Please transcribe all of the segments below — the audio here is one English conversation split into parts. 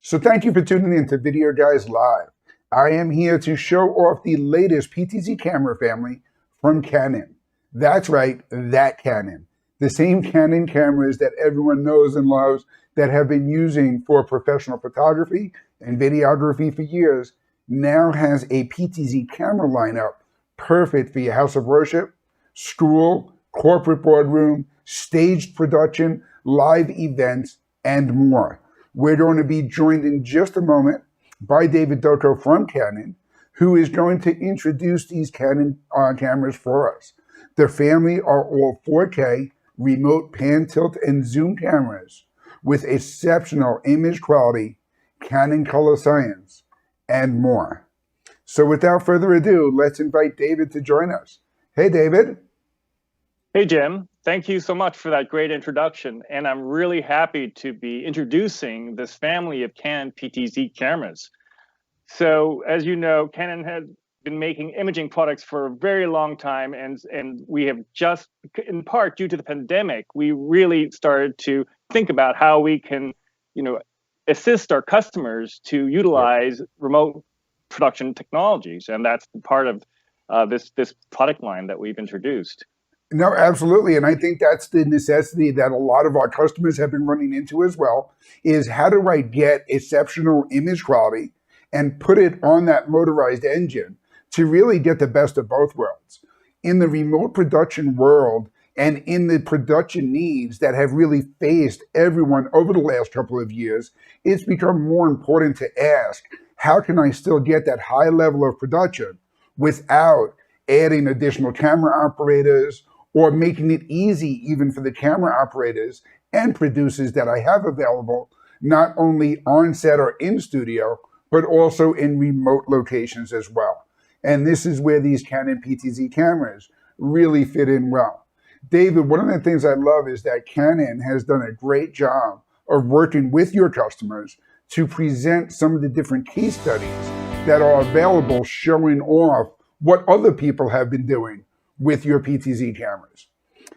So thank you for tuning in to Video Guys Live. I am here to show off the latest PTZ camera family from Canon. That's right, that Canon. The same Canon cameras that everyone knows and loves that have been using for professional photography and videography for years now has a PTZ camera lineup perfect for your house of worship, school, corporate boardroom, staged production, live events, and more. We're going to be joined in just a moment by David Doko from Canon, who is going to introduce these Canon cameras for us. The family are all 4K remote pan, tilt, and zoom cameras with exceptional image quality, Canon color science, and more. So without further ado, let's invite David to join us. Hey, David. Hey, Jim. Thank you so much for that great introduction. And I'm really happy to be introducing this family of Canon PTZ cameras. So as you know, Canon has been making imaging products for a very long time. And we have just, in part due to the pandemic, we really started to think about how we can, assist our customers to utilize remote production technologies. And that's part of this product line that we've introduced. No, absolutely. And I think that's the necessity that a lot of our customers have been running into as well, is how do I get exceptional image quality and put it on that motorized engine to really get the best of both worlds. In the remote production world and in the production needs that have really faced everyone over the last couple of years, it's become more important to ask, how can I still get that high level of production without adding additional camera operators or making it easy even for the camera operators and producers that I have available, not only on set or in studio, but also in remote locations as well. And this is where these Canon PTZ cameras really fit in well. David, one of the things I love is that Canon has done a great job of working with your customers to present some of the different case studies that are available, showing off what other people have been doing with your PTZ cameras.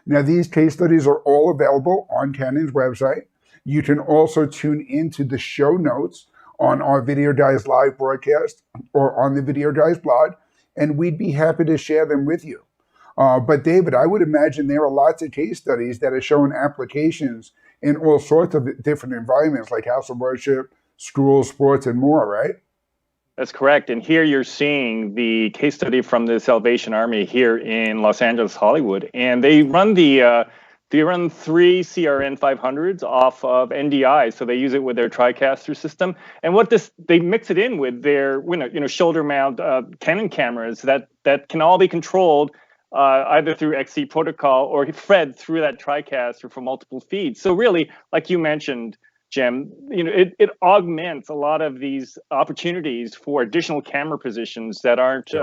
Now, these case studies are all available on Canon's website. You can also tune into the show notes on our Video Guys live broadcast or on the Video Guys blog, and we'd be happy to share them with you. But David, I would imagine there are lots of case studies that are showing applications in all sorts of different environments like house of worship, school, sports, and more, right? That's correct. And here you're seeing the case study from the Salvation Army here in Los Angeles, Hollywood. And they run three CR-N500s off of NDI. So they use it with their TriCaster system. And they mix it in with their shoulder mount Canon cameras that can all be controlled either through XC protocol or fed through that TriCaster for multiple feeds. So really, like you mentioned, Jim, it augments a lot of these opportunities for additional camera positions that aren't,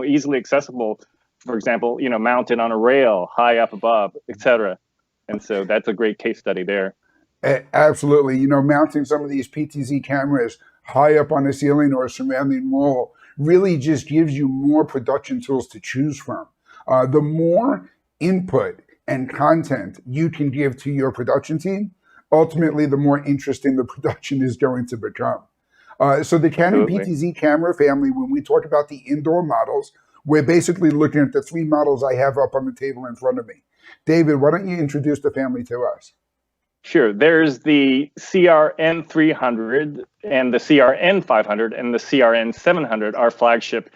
easily accessible. For example, mounted on a rail, high up above, etc. And so that's a great case study there. Absolutely. Mounting some of these PTZ cameras high up on the ceiling or a surrounding wall really just gives you more production tools to choose from. The more input and content you can give to your production team, ultimately, the more interesting the production is going to become. So the Canon PTZ camera family, when we talk about the indoor models, we're basically looking at the three models I have up on the table in front of me. David, why don't you introduce the family to us? Sure. There's the CR-N300 and the CR-N500 and the CR-N700, our flagship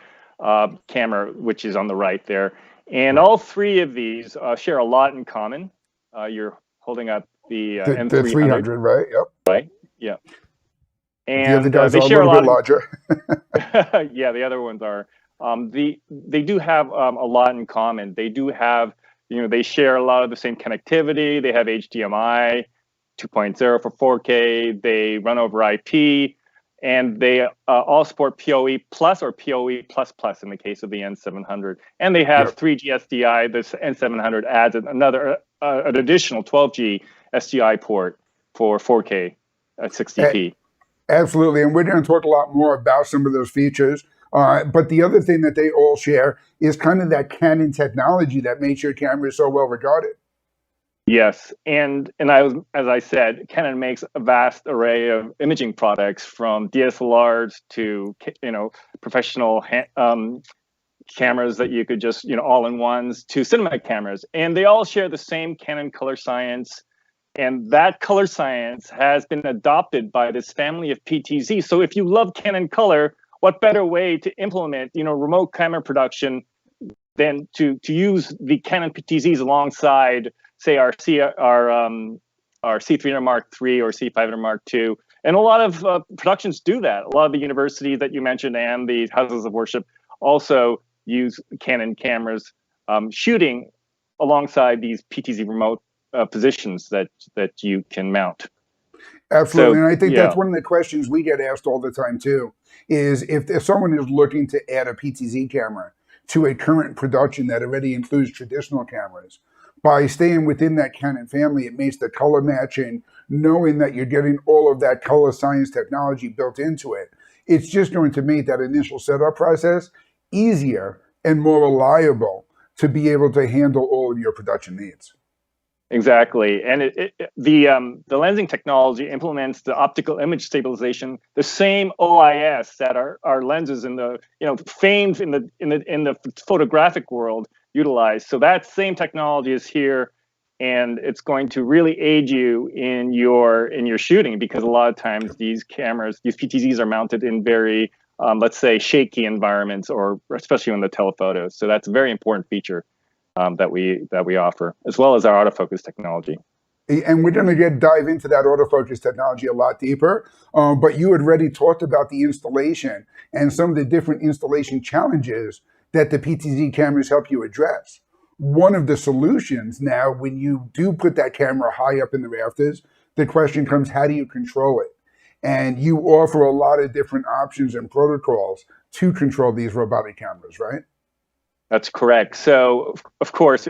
camera, which is on the right there. And all three of these share a lot in common. You're holding up the N300. The 300, right? Yep. Right. Yeah. And the other guys they are share a little bit larger. Yeah, the other ones are. They do have a lot in common. They do have, they share a lot of the same connectivity. They have HDMI 2.0 for 4K. They run over IP, and they all support PoE Plus or PoE Plus Plus in the case of the N700. And they have 3G SDI. This N700 adds an additional 12G SDI port for 4K at 60p. Absolutely, and we're going to talk a lot more about some of those features. But the other thing that they all share is kind of that Canon technology that makes your camera so well regarded. Yes, and as I said, Canon makes a vast array of imaging products from DSLRs to professional cameras that you could just all-in-ones to cinema cameras, and they all share the same Canon color science, and that color science has been adopted by this family of PTZ. So if you love Canon color, what better way to implement remote camera production than to use the Canon PTZs alongside, say, our C300 Mark III or C500 Mark II. And a lot of productions do that. A lot of the universities that you mentioned and the houses of worship also use Canon cameras shooting alongside these PTZ remote positions that you can mount. Absolutely, So and I think that's yeah, one of the questions we get asked all the time too, is if someone is looking to add a PTZ camera to a current production that already includes traditional cameras, by staying within that Canon family, it makes the color matching, knowing that you're getting all of that color science technology built into it. It's just going to make that initial setup process easier and more reliable to be able to handle all of your production needs. exactly. And the lensing technology implements the optical image stabilization, the same OIS that our lenses in the famed in the photographic world utilize. So that same technology is here, and it's going to really aid you in your shooting, because a lot of times these PTZs are mounted in very let's say shaky environments, or especially in the telephotos. So that's a very important feature that we offer, as well as our autofocus technology. And we're going to dive into that autofocus technology a lot deeper. But you had already talked about the installation and some of the different installation challenges that the PTZ cameras help you address. One of the solutions now, when you do put that camera high up in the rafters, the question comes, how do you control it? And you offer a lot of different options and protocols to control these robotic cameras, right? That's correct. So, of course,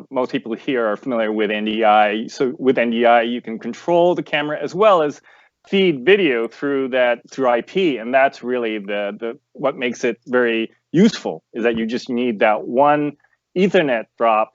most people here are familiar with NDI. So, with NDI, you can control the camera as well as feed video through IP, and that's really the what makes it very useful, is that you just need that one Ethernet drop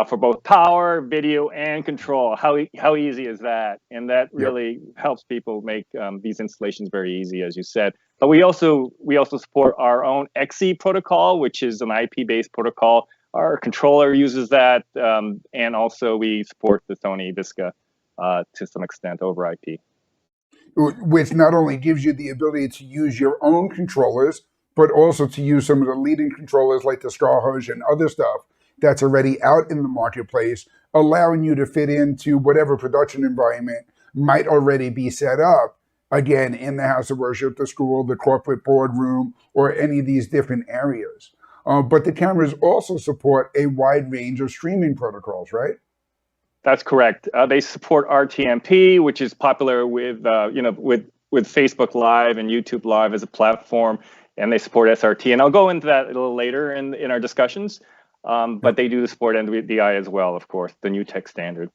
for both power, video, and control. How easy is that? And that Yep. really helps people make these installations very easy, as you said. But we also support our own XE protocol, which is an IP-based protocol. Our controller uses that, and also we support the Sony Visca to some extent over IP. Which not only gives you the ability to use your own controllers, but also to use some of the leading controllers like the Starhose and other stuff that's already out in the marketplace, allowing you to fit into whatever production environment might already be set up, again, in the house of worship, the school, the corporate boardroom, or any of these different areas. But the cameras also support a wide range of streaming protocols, right? That's correct. They support RTMP, which is popular with with Facebook Live and YouTube Live as a platform, and they support SRT. And I'll go into that a little later in our discussions. But they do support NDI as well, of course, the new tech standard.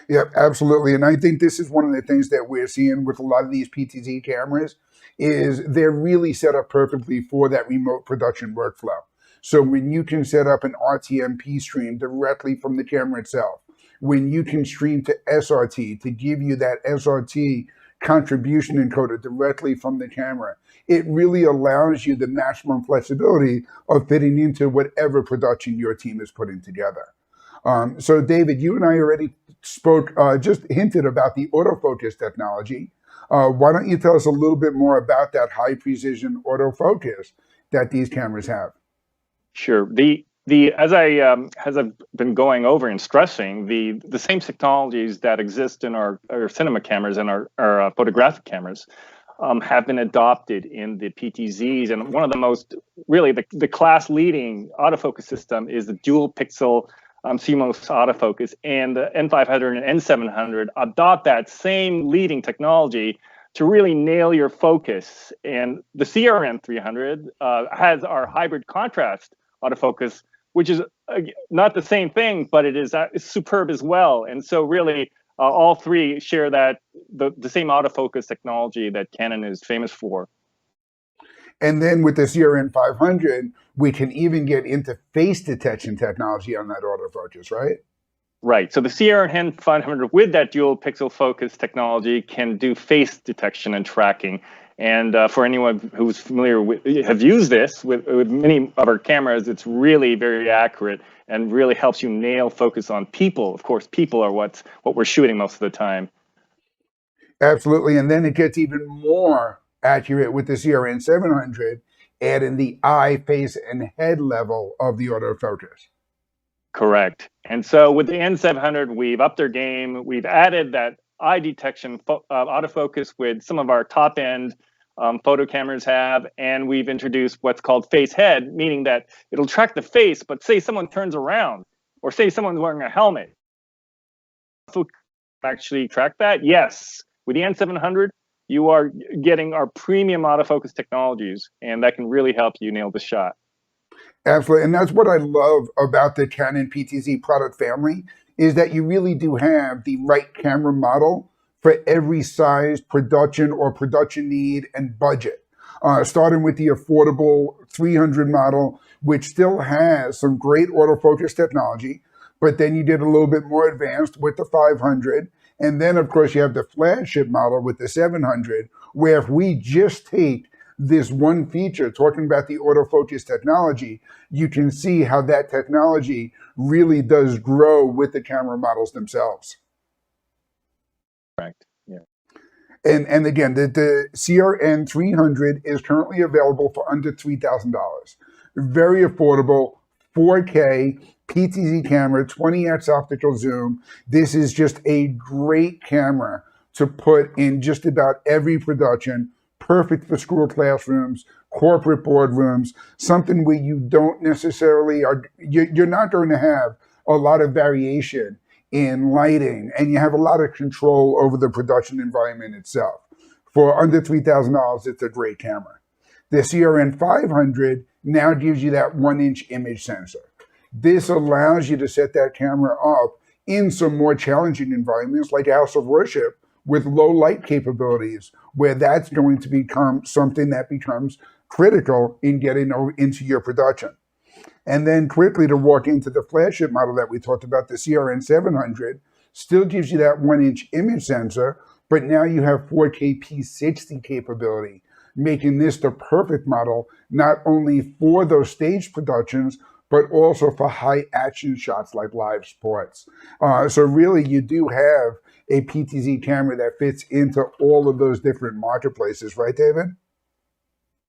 Yeah, absolutely. And I think this is one of the things that we're seeing with a lot of these PTZ cameras is they're really set up perfectly for that remote production workflow. So when you can set up an RTMP stream directly from the camera itself, when you can stream to SRT to give you that SRT contribution encoder directly from the camera, it really allows you the maximum flexibility of fitting into whatever production your team is putting together. So David, you and I already spoke, just hinted about the autofocus technology. Why don't you tell us a little bit more about that high precision autofocus that these cameras have? Sure. The as I've been going over and stressing, the same technologies that exist in our cinema cameras and our photographic cameras have been adopted in the PTZs. And one of the most, really, the class leading autofocus system is the Dual Pixel CMOS autofocus, and the N500 and N700 adopt that same leading technology to really nail your focus. And the CR-N300 has our hybrid contrast autofocus, which is not the same thing, but it is superb as well. And so really, all three share the same autofocus technology that Canon is famous for. And then with the CR-N500, we can even get into face detection technology on that autofocus, right? Right. So the CR-N300 with that dual pixel focus technology can do face detection and tracking. And for anyone who's familiar with, have used this with many of our cameras, it's really very accurate and really helps you nail focus on people. Of course, people are what we're shooting most of the time. Absolutely. And then it gets even more accurate with the CR-N700, adding the eye, face, and head level of the autofocus. Correct. And so with the N700, we've upped their game. We've added that eye detection autofocus with some of our top end photo cameras have, and we've introduced what's called face head, meaning that it'll track the face, but say someone turns around or say someone's wearing a helmet. Actually track that? Yes. With the N700, you are getting our premium autofocus technologies, and that can really help you nail the shot. Absolutely. And that's what I love about the Canon PTZ product family, is that you really do have the right camera model for every size production or production need and budget. Starting with the affordable 300 model, which still has some great autofocus technology, but then you did a little bit more advanced with the 500. And then, of course, you have the flagship model with the 700, where if we just take this one feature, talking about the autofocus technology, you can see how that technology really does grow with the camera models themselves. Correct. Yeah. And again, the CR-N300 is currently available for under $3,000. Very affordable, 4K PTZ camera, 20x optical zoom. This is just a great camera to put in just about every production. Perfect for school classrooms, corporate boardrooms, something where you don't necessarily you're not going to have a lot of variation in lighting, and you have a lot of control over the production environment itself. For under $3,000, it's a great camera. The CR-N500 now gives you that 1-inch image sensor. This allows you to set that camera up in some more challenging environments like a house of worship with low light capabilities, where that's going to become something that becomes critical in getting into your production. And then quickly to walk into the flagship model that we talked about, the CR-N700, still gives you that 1-inch image sensor, but now you have 4K P60 capability, making this the perfect model, not only for those stage productions, but also for high action shots like live sports. So really you do have a PTZ camera that fits into all of those different marketplaces, right, David?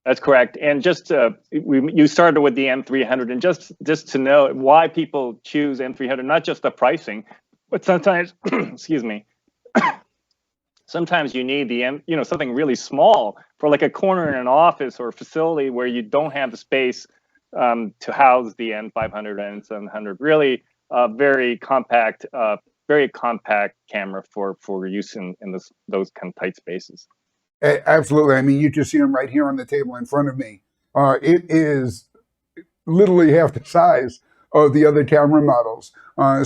That's correct. And just you started with the N300, and just to know why people choose N300, not just the pricing, but sometimes, excuse me, sometimes you need the something really small for like a corner in an office or a facility where you don't have the space to house the N500 and N700. Really, very compact camera for use in those kind of tight spaces. Absolutely. I mean, you just see them right here on the table in front of me. It is literally half the size of the other camera models.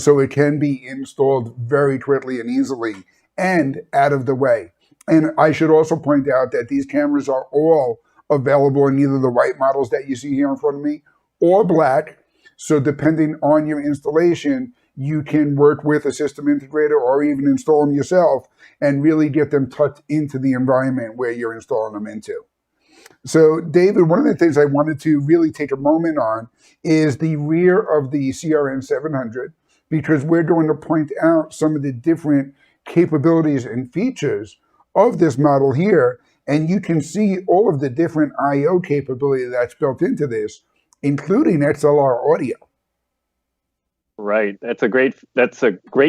So it can be installed very quickly and easily and out of the way. And I should also point out that these cameras are all available in either the white models that you see here in front of me or black. So depending on your installation, you can work with a system integrator or even install them yourself and really get them tucked into the environment where you're installing them into. So David, one of the things I wanted to really take a moment on is the rear of the CR-N700, because we're going to point out some of the different capabilities and features of this model here. And you can see all of the different I/O capability that's built into this, including XLR audio. Right. That's a great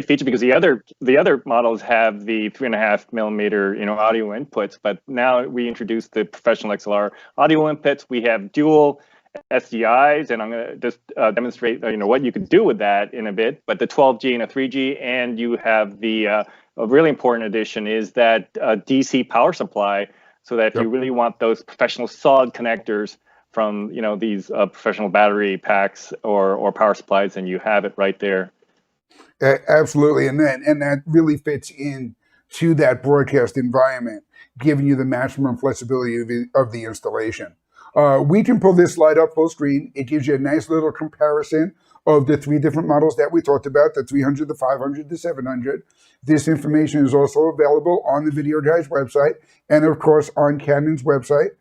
feature, because the other models have the 3.5 millimeter audio inputs, but now we introduced the professional XLR audio inputs. We have dual SDIs, and I'm going to just demonstrate what you can do with that in a bit. But the 12G and a 3G, and you have the a really important addition is that DC power supply, so that if you really want those professional solid connectors from these professional battery packs or power supplies, and you have it right there. Absolutely, and that really fits in to that broadcast environment, giving you the maximum flexibility of the installation. We can pull this slide up full screen. It gives you a nice little comparison of the 3 different models that we talked about, the 300, the 500, the 700. This information is also available on the Videoguys website and, of course, on Canon's website.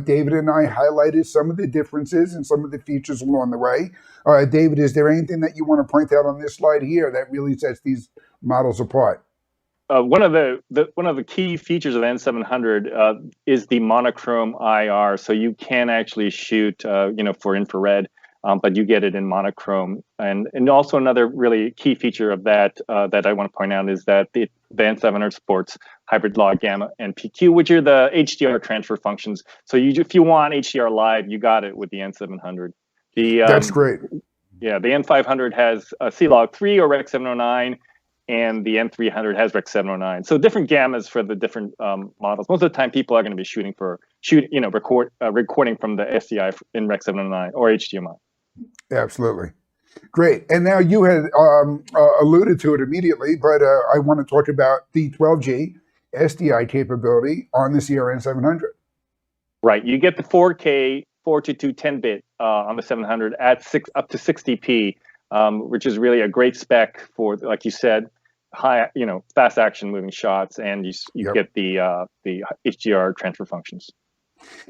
David and I highlighted some of the differences and some of the features along the way. David, is there anything that you want to point out on this slide here that really sets these models apart? One of the key features of N700 is the monochrome IR. So you can actually shoot, for infrared, but you get it in monochrome. And also another really key feature of that that I want to point out is that the N700 supports hybrid log, gamma, and PQ, which are the HDR transfer functions. So if you want HDR live, you got it with the N700. That's great. Yeah, the N500 has C-Log3 or Rec 709. And the N300 has Rec 709. So different gammas for the different models. Most of the time, people are going to be recording from the SDI in Rec 709 or HDMI. Absolutely. Great. And now you had alluded to it immediately, but I want to talk about the 12G SDI capability on the CR-N700. Right. You get the 4K 422 10-bit on the 700 at up to 60p, which is really a great spec for, like you said, high, fast action moving shots, and you get the HDR transfer functions.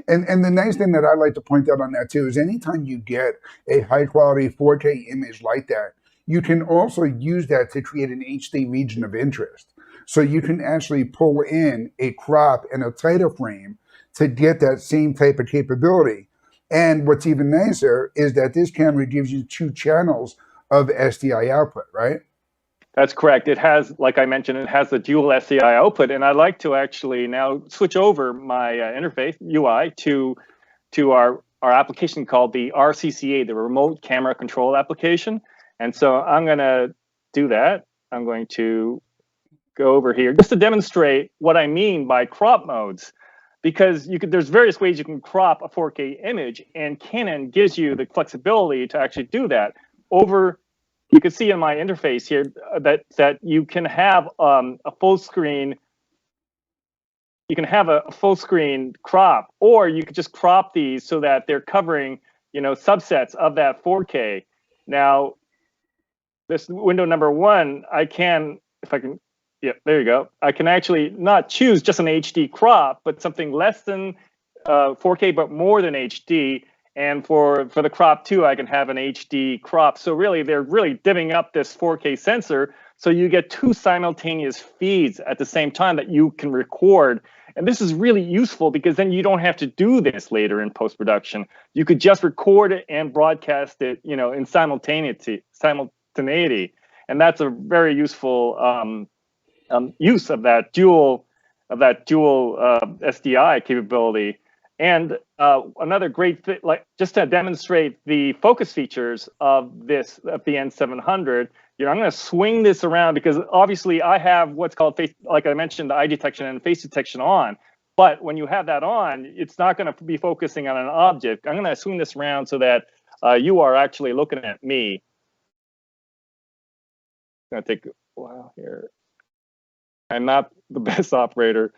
And the nice thing that I like to point out on that too is anytime you get a high quality 4K image like that, you can also use that to create an HD region of interest. So you can actually pull in a crop and a tighter frame to get that same type of capability. And what's even nicer is that this camera gives you 2 channels of SDI output, right? That's correct. It has, like I mentioned, it has the dual SDI output, and I'd like to actually now switch over my interface UI to our application called the RCCA, the Remote Camera Control Application. And so I'm going to do that. I'm going to go over here just to demonstrate what I mean by crop modes, because there's various ways you can crop a 4K image, and Canon gives you the flexibility to actually do that. You can see in my interface here that you can have a full screen. You can have a full screen crop, or you could just crop these so that they're covering, subsets of that 4K. Now, this window number 1, there you go. I can actually not choose just an HD crop, but something less than 4K, but more than HD. And for the crop 2, I can have an HD crop. So really, they're really dimming up this 4K sensor, so you get 2 simultaneous feeds at the same time that you can record. And this is really useful because then you don't have to do this later in post-production. You could just record it and broadcast it, in simultaneity. And that's a very useful use of that dual SDI capability. And another great thing, just to demonstrate the focus features of the N700, I'm going to swing this around because obviously I have what's called face, like I mentioned, the eye detection and face detection on. But when you have that on, it's not going to be focusing on an object. I'm going to swing this around so that you are actually looking at me. It's going to take a while here. I'm not the best operator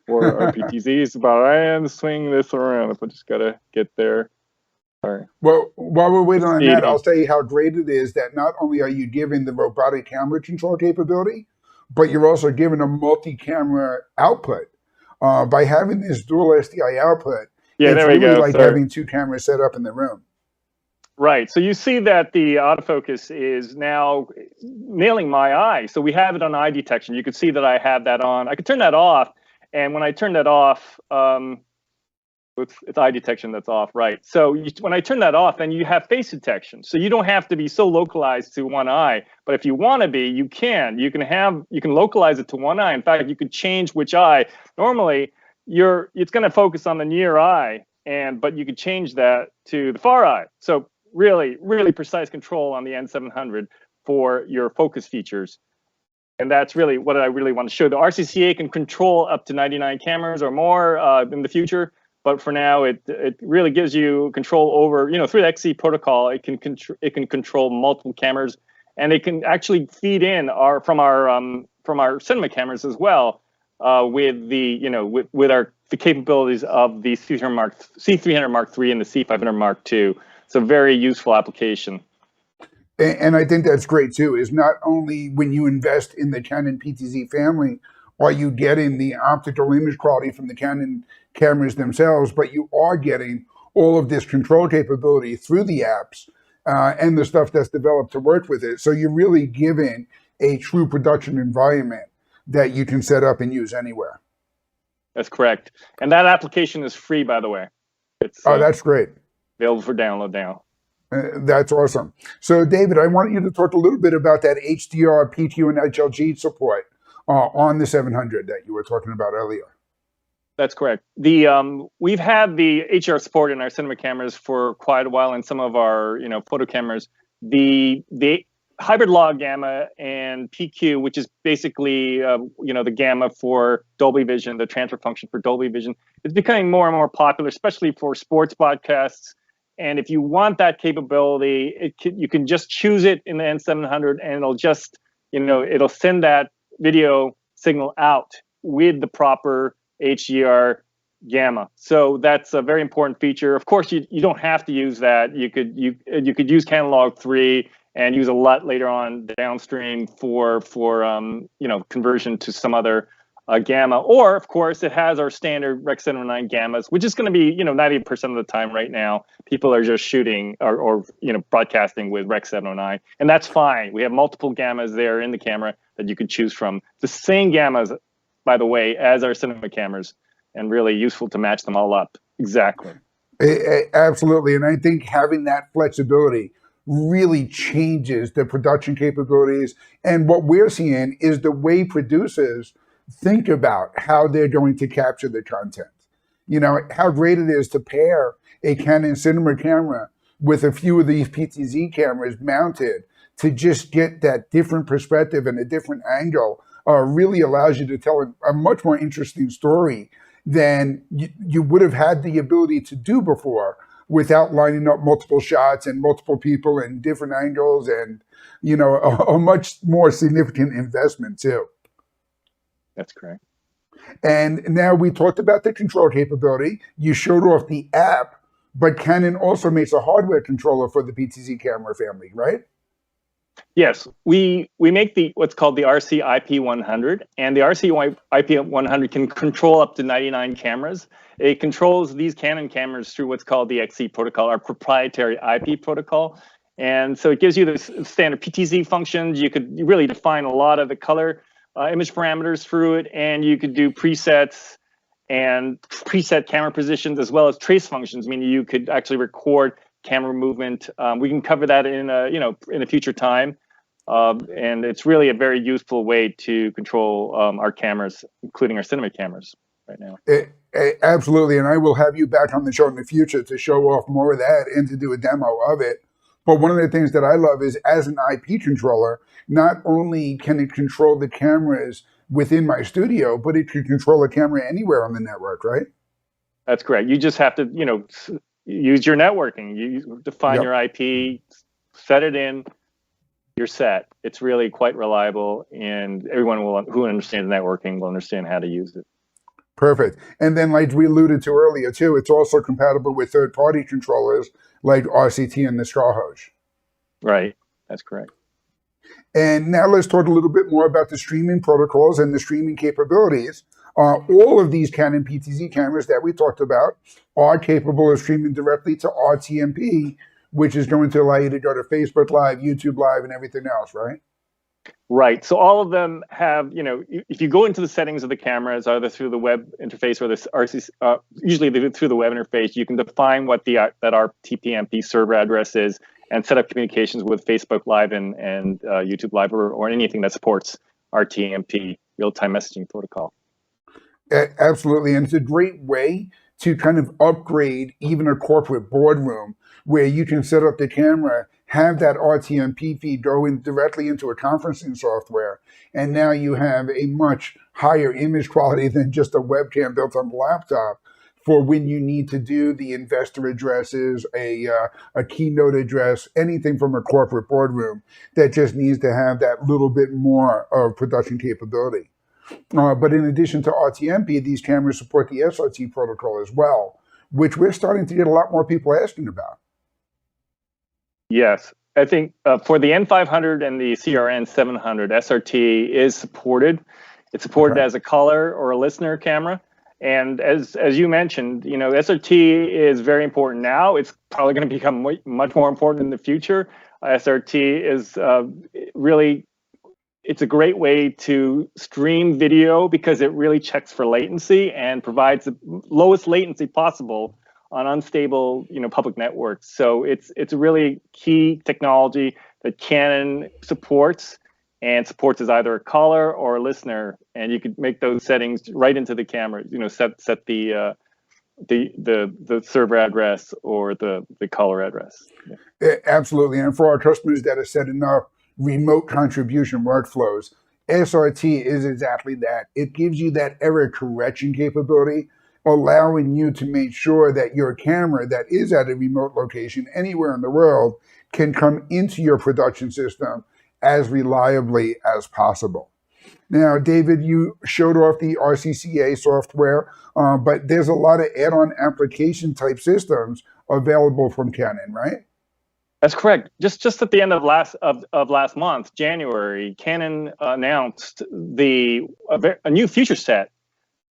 for our PTZs, but I am swinging this around. If I just gotta get there. All right. Well, while we're waiting on that, I'll tell you how great it is that not only are you given the robotic camera control capability, but you're also given a multi-camera output. By having this dual SDI output, it's really like having 2 cameras set up in the room. Right. So you see that the autofocus is now nailing my eye. So we have it on eye detection. You can see that I have that on. I could turn that off. And when I turn that off, it's eye detection that's off, right? So when I turn that off, then you have face detection. So you don't have to be so localized to one eye. But if you want to be, you can. You can localize it to one eye. In fact, you could change which eye. Normally, it's going to focus on the near eye, but you could change that to the far eye. So really, really precise control on the N700 for your focus features. And that's really what I really want to show. The RCCA can control up to 99 cameras or more in the future, but for now, it really gives you control over, through the XC protocol, it can control multiple cameras, and it can actually feed in from our cinema cameras as well with the the capabilities of the C300 Mark III and the C500 Mark II. It's a very useful application. And I think that's great too, is not only when you invest in the Canon PTZ family, are you getting the optical image quality from the Canon cameras themselves, but you are getting all of this control capability through the apps and the stuff that's developed to work with it. So you're really giving a true production environment that you can set up and use anywhere. That's correct. And that application is free, by the way. It's that's great. available for download now. That's awesome. So, David, I want you to talk a little bit about that HDR, PQ, and HLG support on the 700 that you were talking about earlier. That's correct. We've had the HDR support in our cinema cameras for quite a while, and some of our photo cameras. The hybrid log gamma and PQ, which is basically the gamma for Dolby Vision, the transfer function for Dolby Vision, is becoming more and more popular, especially for sports broadcasts. And if you want that capability, you can just choose it in the N700, and it'll just it'll send that video signal out with the proper HDR gamma. So that's a very important feature. Of course, you don't have to use that. You could use Canon Log 3 and use a LUT later on downstream for conversion to some other gamma. Or of course, it has our standard Rec 709 gammas, which is going to be 90% of the time right now. People are just shooting or broadcasting with Rec 709, and that's fine. We have multiple gammas there in the camera that you can choose from. The same gammas, by the way, as our cinema cameras, and really useful to match them all up. Exactly. Absolutely. And I think having that flexibility really changes the production capabilities. And what we're seeing is the way producers think about how they're going to capture the content. How great it is to pair a Canon cinema camera with a few of these PTZ cameras mounted to just get that different perspective and a different angle. Really allows you to tell a much more interesting story than you would have had the ability to do before without lining up multiple shots and multiple people and different angles and, a much more significant investment too. That's correct. And now we talked about the control capability. You showed off the app, but Canon also makes a hardware controller for the PTZ camera family, right? Yes, we make what's called the RC IP100, and the RC IP100 can control up to 99 cameras. It controls these Canon cameras through what's called the XC protocol, our proprietary IP protocol. And so it gives you the standard PTZ functions. You could really define a lot of the color image parameters through it, and you could do presets and preset camera positions as well as trace functions, meaning you could actually record camera movement. We can cover that in a future time, and it's really a very useful way to control our cameras, including our cinema cameras right now. Absolutely, and I will have you back on the show in the future to show off more of that and to do a demo of it. But one of the things that I love is, as an IP controller, not only can it control the cameras within my studio, but it can control a camera anywhere on the network, right? That's correct. You just have to, use your networking. You define your IP, set it in, you're set. It's really quite reliable, and everyone who understands networking will understand how to use it. Perfect. And then, like we alluded to earlier too, it's also compatible with third-party controllers like RCT and the Starhost. Right. That's correct. And now let's talk a little bit more about the streaming protocols and the streaming capabilities. All of these Canon PTZ cameras that we talked about are capable of streaming directly to RTMP, which is going to allow you to go to Facebook Live, YouTube Live, and everything else, right? Right. So all of them have, if you go into the settings of the cameras, either through the web interface or this RC, usually through the web interface, you can define what that RTMP server address is and set up communications with Facebook Live and YouTube Live or anything that supports RTMP, real-time messaging protocol. Absolutely. And it's a great way to kind of upgrade even a corporate boardroom where you can set up the camera, have that RTMP feed go in directly into a conferencing software, and now you have a much higher image quality than just a webcam built on the laptop for when you need to do the investor addresses, a keynote address, anything from a corporate boardroom that just needs to have that little bit more of production capability. But in addition to RTMP, these cameras support the SRT protocol as well, which we're starting to get a lot more people asking about. Yes. I think for the N500 and the CR-N700, SRT is supported. It's supported Okay. as a color or a listener camera. And as you mentioned, you know, SRT is very important now. It's probably going to become much more important in the future. SRT is really, it's a great way to stream video because it really checks for latency and provides the lowest latency possible on unstable, you know, public networks. So it's a really key technology that Canon supports, and supports as either a caller or a listener, and you could make those settings right into the camera. You know, set the server address or the caller address. Yeah. Absolutely. And for our customers that are setting up remote contribution workflows, SRT is exactly that. It gives you that error correction capability, allowing you to make sure that your camera that is at a remote location anywhere in the world can come into your production system as reliably as possible. Now, David, you showed off the RCCA software, but there's a lot of add-on application type systems available from Canon, right? That's correct. Just at the end of last month, January, Canon announced a new feature set,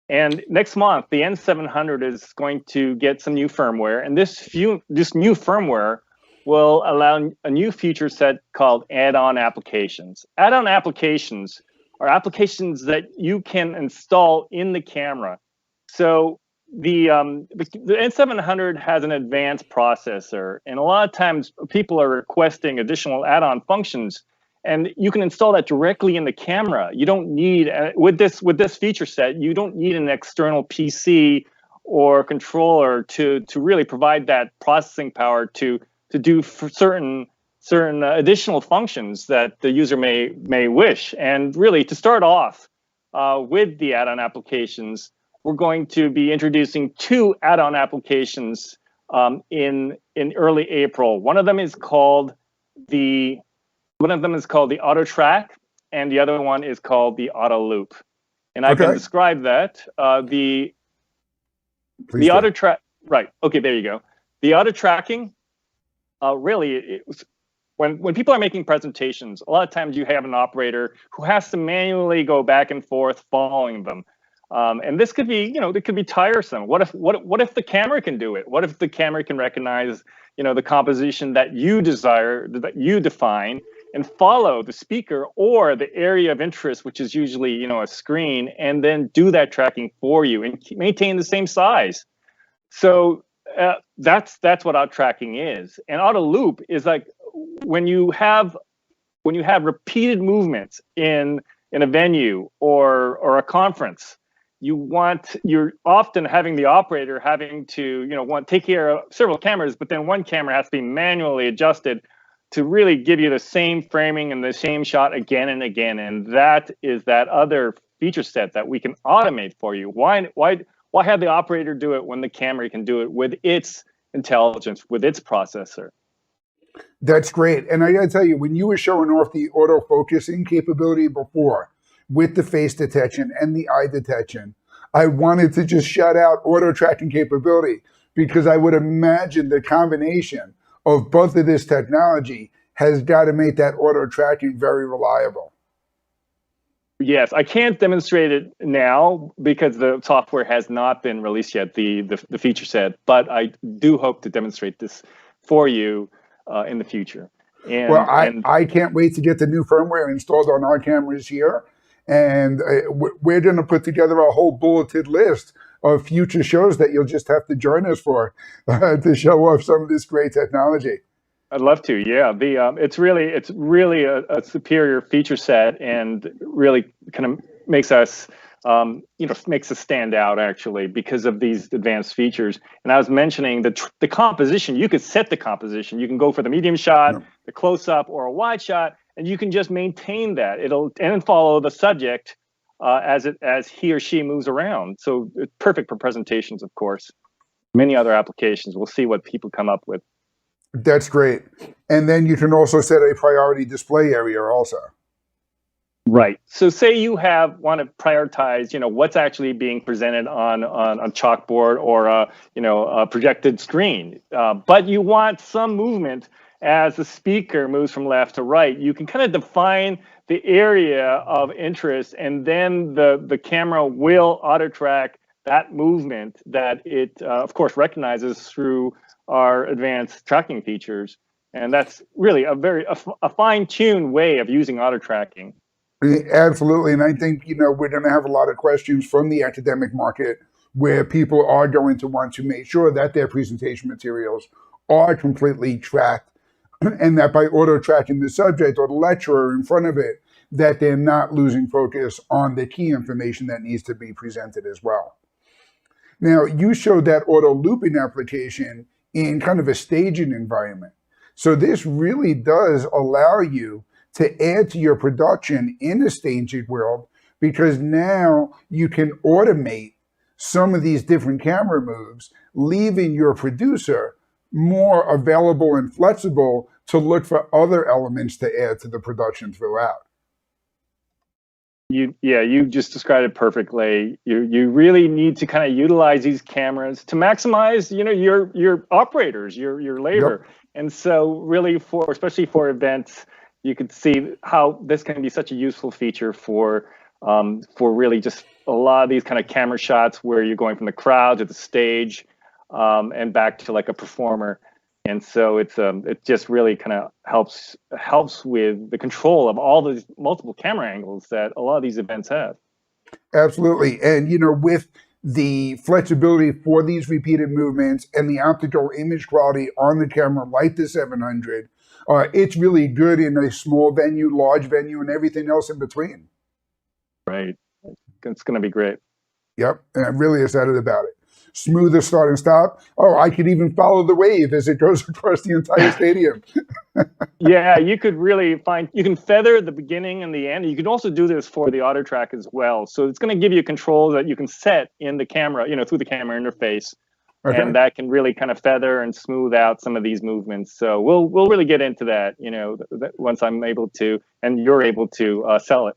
and next month the N700 is going to get some new firmware, and this new firmware will allow a new feature set called add-on applications. Add-on applications are applications that you can install in the camera. So the N700 has an advanced processor, and a lot of times people are requesting additional add-on functions, and you can install that directly in the camera. You don't need with this feature set, you don't need an external PC or controller to really provide that processing power to do for certain additional functions that the user may wish. And really, to start off with the add-on applications, we're going to be introducing 2 add-on applications in early April. One of them is called the Auto Track, and the other one is called the Auto Loop. And I can describe that. The Auto Track, right? Okay, there you go. The auto tracking. Really, when people are making presentations, a lot of times you have an operator who has to manually go back and forth following them, and this could be, it could be tiresome. What if the camera can do it? What if the camera can recognize, the composition that you desire, that you define, and follow the speaker or the area of interest, which is usually a screen, and then do that tracking for you and maintain the same size. So that's what auto tracking is. And auto loop is like when you have repeated movements in a venue or a conference, you're often having the operator having to take care of several cameras, but then one camera has to be manually adjusted to really give you the same framing and the same shot again and again. And that is that other feature set that we can automate for you. Why have the operator do it when the camera can do it with its intelligence, with its processor? That's great. And I got to tell you, when you were showing off the autofocusing capability before with the face detection and the eye detection, I wanted to just shout out auto tracking capability, because I would imagine the combination of both of this technology has got to make that auto tracking very reliable. Yes, I can't demonstrate it now because the software has not been released yet, the feature set, but I do hope to demonstrate this for you in the future. And, well, I can't wait to get the new firmware installed on our cameras here. And we're going to put together a whole bulleted list of future shows that you'll just have to join us for to show off some of this great technology. I'd love to. Yeah, it's really a superior feature set, and really kind of makes us stand out actually because of these advanced features. And I was mentioning the composition. You could set the composition. You can go for the medium shot, the close up, or a wide shot, and you can just maintain that. And follow the subject as he or she moves around. So it's perfect for presentations, of course. Many other applications. We'll see what people come up with. That's great. And then you can also set a priority display area also. Right. So say you want to prioritize, what's actually being presented on chalkboard or a projected screen, but you want some movement as the speaker moves from left to right, you can kind of define the area of interest, and then the camera will auto track that movement that it, of course, recognizes through our advanced tracking features. And that's really a fine-tuned way of using auto tracking. Absolutely. And I think, we're going to have a lot of questions from the academic market where people are going to want to make sure that their presentation materials are completely tracked, and that by auto tracking the subject or the lecturer in front of it, that they're not losing focus on the key information that needs to be presented as well. Now, you showed that auto looping application in kind of a staging environment. So this really does allow you to add to your production in a staging world, because now you can automate some of these different camera moves, leaving your producer more available and flexible to look for other elements to add to the production throughout. You just described it perfectly. You really need to kind of utilize these cameras to maximize, your operators, your labor. Yep. And so really especially for events, you could see how this can be such a useful feature for really just a lot of these kind of camera shots where you're going from the crowd to the stage, and back to like a performer. And so it just really kind of helps with the control of all the multiple camera angles that a lot of these events have. Absolutely. And, with the flexibility for these repeated movements and the optical image quality on the camera, like the 700, it's really good in a small venue, large venue, and everything else in between. Right. It's going to be great. Yep. And I'm really excited about it. Smoother start and stop. Oh, I could even follow the wave as it goes across the entire stadium. Yeah, you can feather the beginning and the end. You can also do this for the auto track as well. So it's going to give you controls that you can set in the camera, through the camera interface. Okay. And that can really kind of feather and smooth out some of these movements. So we'll really get into that, once I'm able to, and you're able to sell it.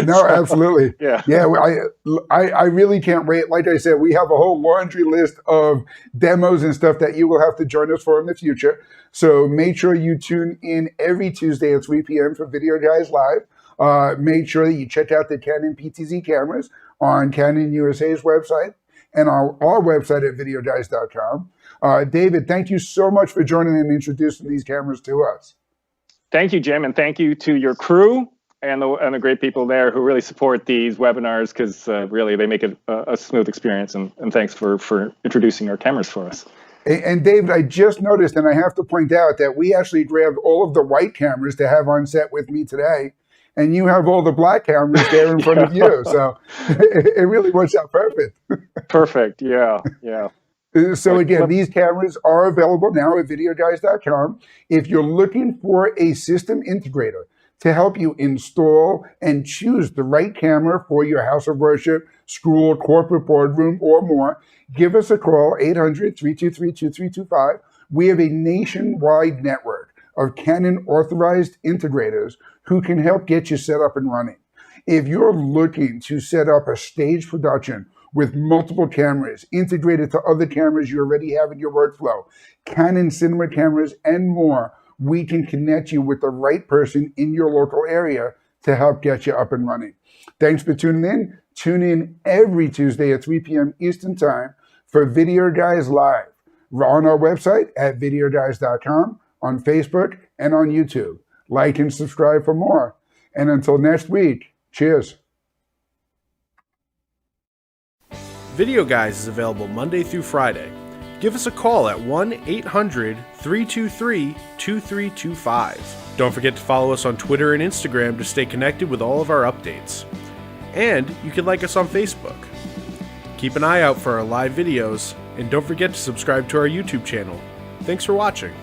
No, absolutely. Yeah. I really can't wait. Like I said, we have a whole laundry list of demos and stuff that you will have to join us for in the future. So make sure you tune in every Tuesday at 3 p.m. for Videoguys Live. Make sure that you check out the Canon PTZ cameras on Canon USA's website, and our website at videoguys.com. David, thank you so much for joining and introducing these cameras to us. Thank you, Jim, and thank you to your crew and the great people there who really support these webinars, because really they make it a smooth experience. And thanks for introducing our cameras for us. And David, I just noticed, and I have to point out that we actually grabbed all of the white cameras to have on set with me today, and you have all the black cameras there in front of you. So it really works out perfect. Perfect. Yeah. So again, these cameras are available now at videoguys.com. If you're looking for a system integrator to help you install and choose the right camera for your house of worship, school, corporate boardroom, or more, give us a call, 800-323-2325. We have a nationwide network of Canon authorized integrators who can help get you set up and running. If you're looking to set up a stage production with multiple cameras integrated to other cameras you already have in your workflow, Canon cinema cameras, and more, we can connect you with the right person in your local area to help get you up and running. Thanks for tuning in. Tune in every Tuesday at 3 p.m. Eastern Time for Videoguys Live. We're on our website at videoguys.com, on Facebook, and on YouTube. Like and subscribe for more. And until next week, cheers. Videoguys is available Monday through Friday. Give us a call at 1-800-323-2325. Don't forget to follow us on Twitter and Instagram to stay connected with all of our updates. And you can like us on Facebook. Keep an eye out for our live videos, and don't forget to subscribe to our YouTube channel. Thanks for watching.